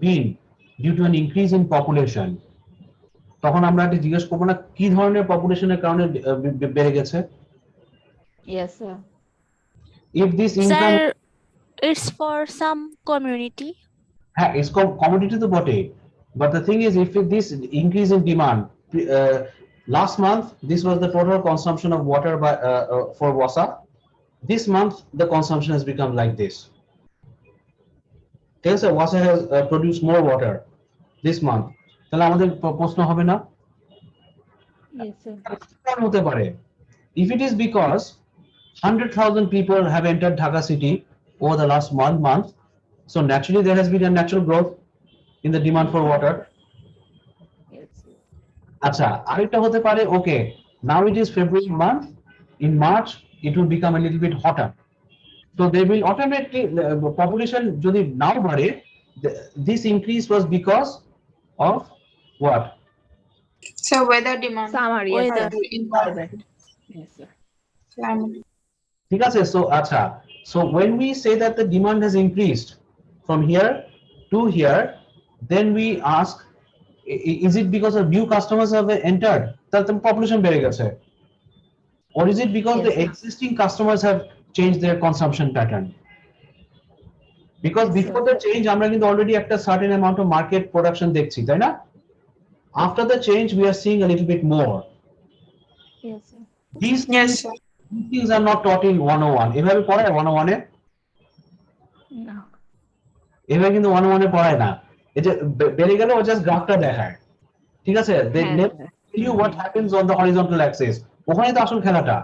been due to an increase in population, তখন আমরা একটা জিজ্ঞেস করবো না কি ধরনের পপুলেশনের কারণে বেড়ে গেছে? Yes, sir. If this income, Sir, it's for some community. হ্যাঁ, it's commodity তো বটে, but the thing is if this increase in demand, last month this was the total consumption of water by for Wasa. This month the consumption has become like this. ঠিক আছে, Wasa has produced more water this month. তাহলে আমাদের প্রশ্ন হবে না? Yes, sir. হতে পারে if it is because 100,000 people have entered Dhaka city over the last 1 month, so naturally there has been a natural growth in the demand for water. Yes, sir. আচ্ছা, আরেকটা হতে পারে okay, now it is February month, in March it will become a little bit hotter, so they will automatically population যদি নাও বাড়ে, this increase was because of what? So weather demand. Summer, yes, Weather. sir. Weather. Yes, sir. Climate. ঠিক আছে, so আচ্ছা, so when we say that the demand has increased from here to here, then we ask is it because of new customers have entered that the population বেড়ে গেছে, or is it because Yes, the sir. existing customers have changed their consumption pattern? Because Yes, before sir. the change আমরা কিন্তু already একটা certain amount of market production দেখছি, তাই না? After the change we are seeing a little bit more. Yes, sir. These Yes, sir. things are not taught in 101. এভাবে পড়ায় 101 এ? No. এভাবে কিন্তু 101 এ পড়ায় না। এই যে বেড়ে গেলে ও জাস্ট গ্রাফটা দেখায়, ঠিক আছে? They হ্যাঁ, never sir. tell you what happens on the horizontal axis. ওখানে তো আসল খেলাটা।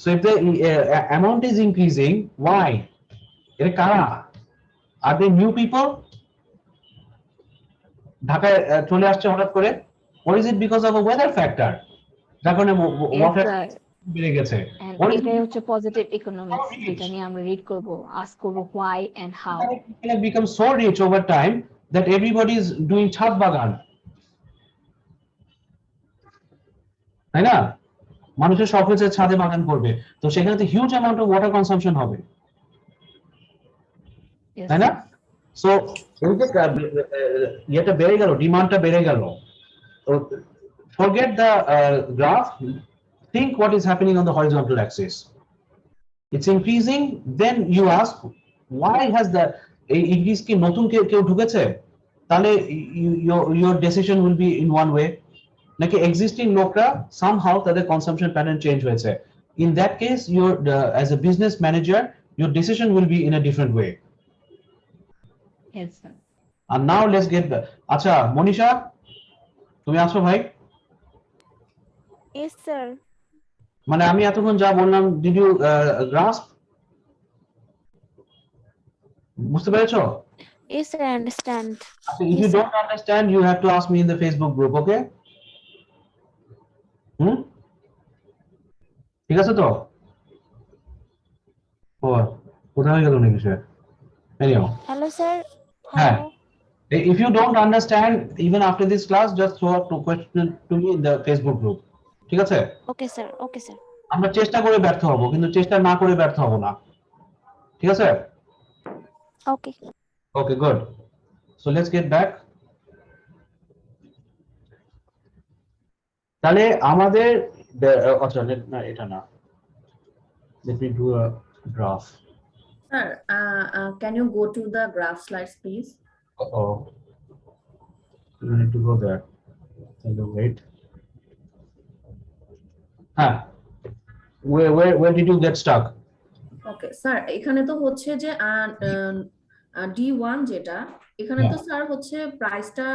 So if the amount is increasing, why? এটা কারা? Are they new people? ঢাকায় চলে আসছে হঠাৎ করে, or is it because of a weather factor? যার কারণে Yes, water sir. বেড়ে গেছে। And Or is এটাই it হচ্ছে পজিটিভ ইকোনমিক্স, যেটা নিয়ে আমরা রিড করব, আস্ক করব why and how. people have become so rich over time that everybody is doing ছাদ বাগান, তাই না? মানুষের শখ হচ্ছে ছাদে বাগান করবে, তো সেখানে তো huge amount of water consumption হবে, Yes, তাই না? sir. সো এই যে ইয়েটা বেড়ে গেল, ডিমান্ডটা বেড়ে গেল, তো forget the graph, think what is happening on the horizontal axis. It's increasing, then you ask why has the increase কি নতুন কেউ ঢুকেছে, তাহলে your decision will be in one way, নাকি existing লোকরা somehow তাদের consumption pattern change হয়েছে, in that case your as a business manager your decision will be in a different way. Yes, sir. And now let's get the আচ্ছা মনীষা তুমি আছো ভাই? Yes, sir. মানে আমি এতক্ষণ যা বললাম did you grasp? বুঝতে পেরেছো? Yes, sir, I understand. আচ্ছা, if Yes, you sir. don't understand you have to ask me in the Facebook group, okay? ঠিক আছে তো? ও কোথায় গেল নাকি সে? Anyhow, Hello, sir. হ্যাঁ, Hello. if you don't understand even after this class just throw up a question to me in the Facebook group, ঠিক আছে? Okay, sir. Okay, sir. আমরা চেষ্টা করে ব্যর্থ হব, কিন্তু চেষ্টা না করে ব্যর্থ হব না, ঠিক আছে? Okay. Okay, good. So let's get back. তাহলে আমাদের আচ্ছা না এটা না, let me do a graph. Sir, can you go to the graph slides, please? Oh, you need to go there. Wait. Where did you get stuck? Okay sir, এখানে তো হচ্ছে যে D1 যেটা, এখানে তো স্যার হচ্ছে প্রাইসটা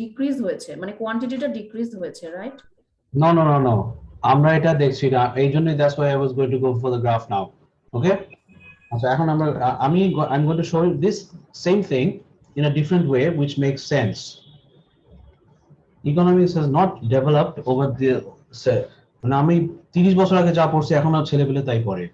ডিক্রিজ হয়েছে, মানে কোয়ান্টিটিটা ডিক্রিজ হয়েছে, রাইট? No. আমরা এটা দেখছি না, এই জন্যই that's why I was going to go for the graph now. Okay? আচ্ছা এখন I'm going to show you this same thing in a different way which makes sense. Economics has not developed over the মানে আমি 30 বছর আগে যা পড়ছি এখনো ছেলেপেলে তাই পড়ে।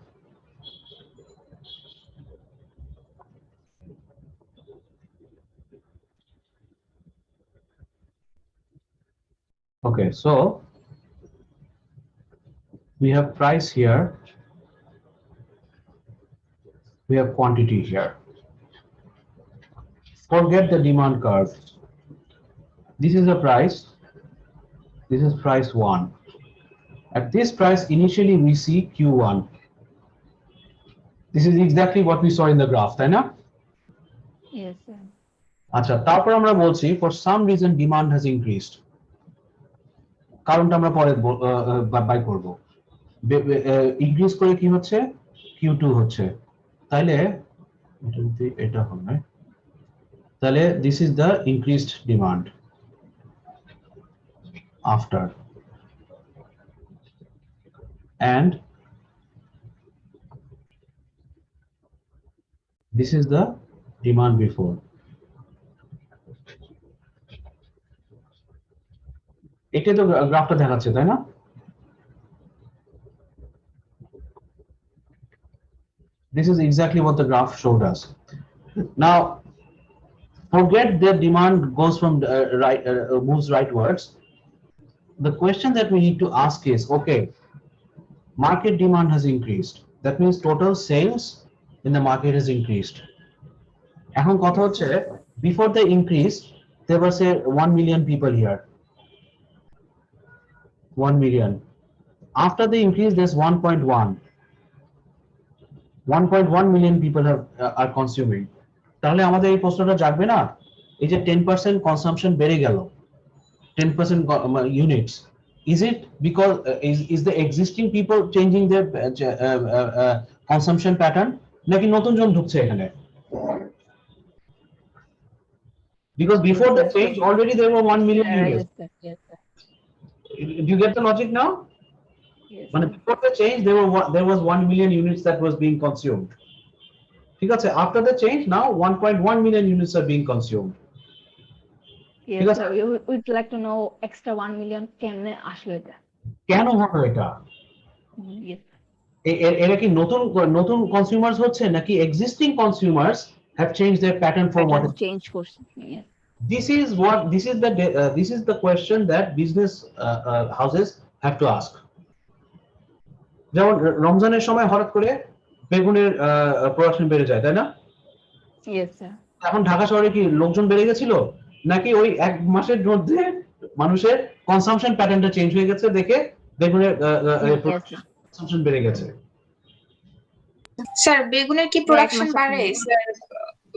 Okay, so we have price here, we have quantity here. Forget the demand curve. This is a price, this is price 1. At this price initially we see Q1. This is exactly what we saw in the graph, তাই না? Yes, sir. আচ্ছা, তারপর আমরা বলছি for some reason demand has increased. কারণটা আমরা পরে by করব। ইনক্রিজ করে কি হচ্ছে? Q2 হচ্ছে। তাইলে এটা হবে, তাহলে this is the increased demand after, and this is the demand before. এটা তো গ্রাফটা দেখাচ্ছে, তাই না? This is exactly what the graph showed us. Now forget the demand goes from moves rightwards. The question that we need to ask is, okay, market demand has increased, that means total sales in the market has increased. এখন কথা হচ্ছে before the increase there were say 1 million people here. 1 million. After the increase, there's 1.1. 1.1 million people are consuming. তাহলে আমাদের এই প্রশ্নটা জাগবে না, এই যে 10% কনসাম্পশন বেড়ে গেল, 10% units, is it because is the existing people changing their consumption pattern নাকি নতুন জন ঢুকছে এখানে? Because before the change already there were 1 million units. Yes, sir. Do you get the logic now? Yes, When sir. before the change there was 1 million units that was being consumed. ঠিক আছে, after the change now 1.1 million units are being consumed. Yes, Because- sir. We'd like to know extra 1 million কেমনে আসলো এটা? কেন হলো এটা? Yes. এরা কি নতুন কনজিউমার্স হচ্ছে নাকি existing consumers have change their pattern for what? Change করছে। Yes. This is the question that business houses have to ask. যেমন রমজানের সময় হঠাৎ করে বেগুনের প্রোডাকশন বেড়ে যায়, তাই না? Yes, sir. এখন ঢাকা শহরে কি লোকজন বেড়ে গেছিল নাকি ওই এক মাসের মধ্যে মানুষের কনসাম্পশন প্যাটার্নটা চেঞ্জ হয়ে গেছে দেখে বেগুনের কনসাম্পশন বেড়ে গেছে? স্যার বেগুনের কি এক প্রোডাকশন মাসে বাড়ে? স্যার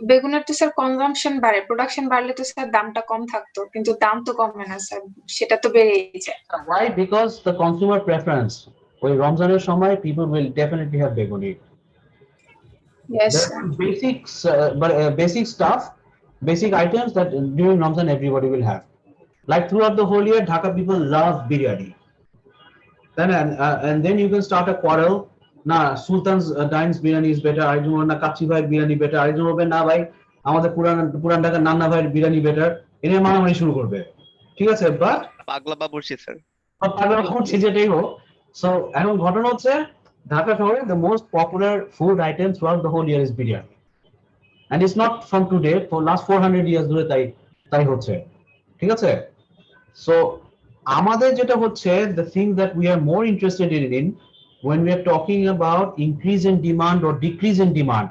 বেগুনের তো স্যার কনজাম্পশন বাড়ে, প্রোডাকশন বাড়লে তো স্যার দামটা কম থাকতো, কিন্তু দাম তো কমে না স্যার, সেটা তো বেড়েই যায়। Why? Because the consumer preference. ওই রমজানের সময় people will definitely have beguni. Yes, There sir. are basics, basic stuff, basic items that during Ramzan everybody will have. Like throughout the whole year, Dhaka people love biryani. And then you can start a quarrel. Na Sultan's Dine's biryani is better. I don't know na Kachi bhai biryani better. I don't know na bhai আমাদের পুরান ঢাকার নান্না ভাইয়ের biryani better. এনে মারামারি শুরু করবে। ঠিক আছে, বাট পাগলা বাবুর্চি স্যার। পাগলা বাবুর্চি যেটাই হোক। So এখন ঘটনা হচ্ছে ঢাকা শহরে the most popular food item throughout the whole year is biryani. And it's not from today, for last 400 years ধরে তাই হচ্ছে। ঠিক আছে? So আমাদের যেটা হচ্ছে the thing that we are more interested in when we are talking about increase in demand or decrease in demand,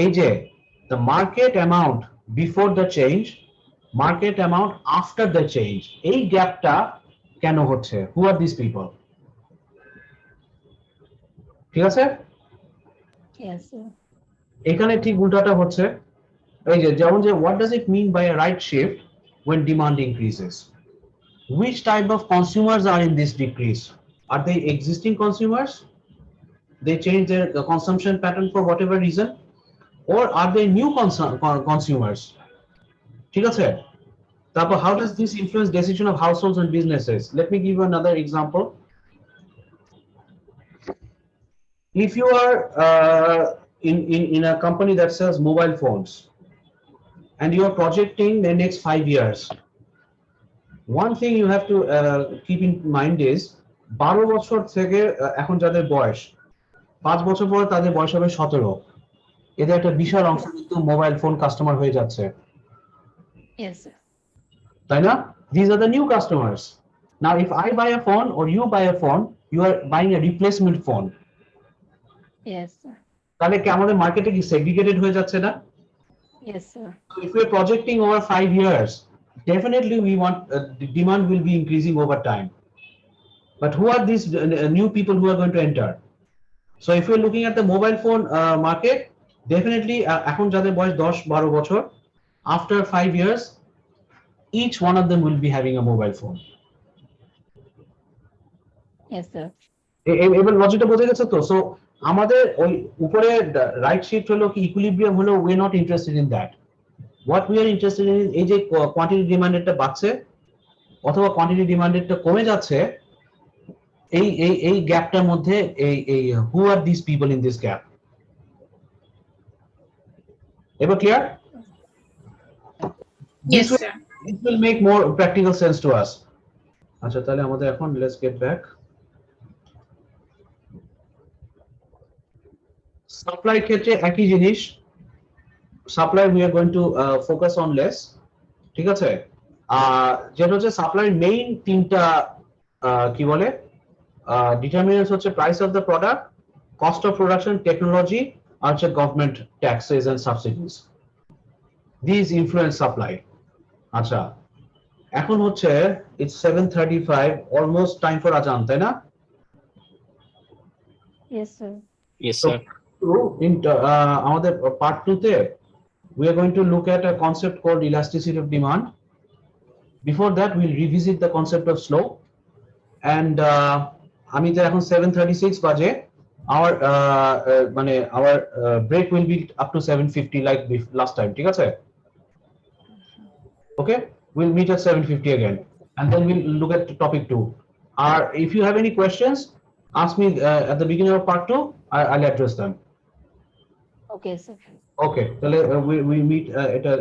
এই যে the market amount before the change, market amount after the change, এই গ্যাপটা কেন হচ্ছে? Who are these people? ঠিক আছে? Yes, sir. এখানে ঠিক উল্টাটা হচ্ছে, এই যে যেমন যে what does it mean by a right shift when demand increases? Which type of consumers are in this decrease? Are they existing consumers? They change their consumption pattern for whatever reason, or are they new consumers? ঠিক আছে? তারপর how does this influence decision of households and businesses? Let me give you another example. If you are in a company that sells mobile phones and you are projecting the next 5 years, one thing you have to keep in mind is 12 বছর থেকে এখন যাদের বয়স 5 বছর পরে তাদের বয়স হবে 17, এদের একটা বিশাল অংশ কিন্তু মোবাইল ফোন কাস্টমার হয়ে যাচ্ছে। Yes, sir. তাই না? These are the new customers. Now if I buy a phone or you buy a phone, you are buying a replacement phone. Yes, sir. তাহলে কি আমাদের মার্কেটে কি সেগ্রিগেটেড হয়ে যাচ্ছে না? Yes, sir. So if we are projecting over 5 years, definitely we want the demand will be increasing over time. But who are these new people who are going to enter? So if you're looking at the mobile phone market, definitely এখন যাদের বয়স 10-12 বছর, after 5 years, each one of them will be having a mobile phone. Yes, sir. এবার লজিকটা বোঝা গেছে তো? So আমাদের ওই উপরে রাইট শিফট হলো কি ইকুইলিব্রিয়াম হলো, we are not interested in that. What we are interested in এই যে কোয়ান্টিটি ডিমান্ডেডটা বাড়ছে অথবা কোয়ান্টিটি ডিমান্ডেডটা কমে যাচ্ছে, এই গ্যাপটার মধ্যে এই who are these people in this gap? এবার clear? Yes, sir. This will make more practical sense to us. আচ্ছা তাহলে আমাদের এখন let's get back. সাপ্লাই ক্ষেত্রে একই জিনিস, supply we are going to focus on less. ঠিক আছে? যেটা হচ্ছে সাপ্লাই মেইন তিনটা কি বলে ডিটারমিনেন্টস হচ্ছে price of the product, cost of production, technology, আর হচ্ছে government taxes and subsidies. These influence supply. আচ্ছা এখন হচ্ছে it's 7:35 almost time for আজান তাই না Yes, sir. Yes, So sir. আমাদের part 2 তে we are going to look at a concept called elasticity of demand. Before that we'll revisit the concept of slope and আমি তো এখন 7:36 বাজে our মানে our break will be up to 7:50 like last time ঠিক আছে okay we'll meet at 7:50 again and then we'll look at topic 2 if you have any questions ask me at the beginning of part 2 I'll address them Okay, sir. okay তাহলে we meet এটা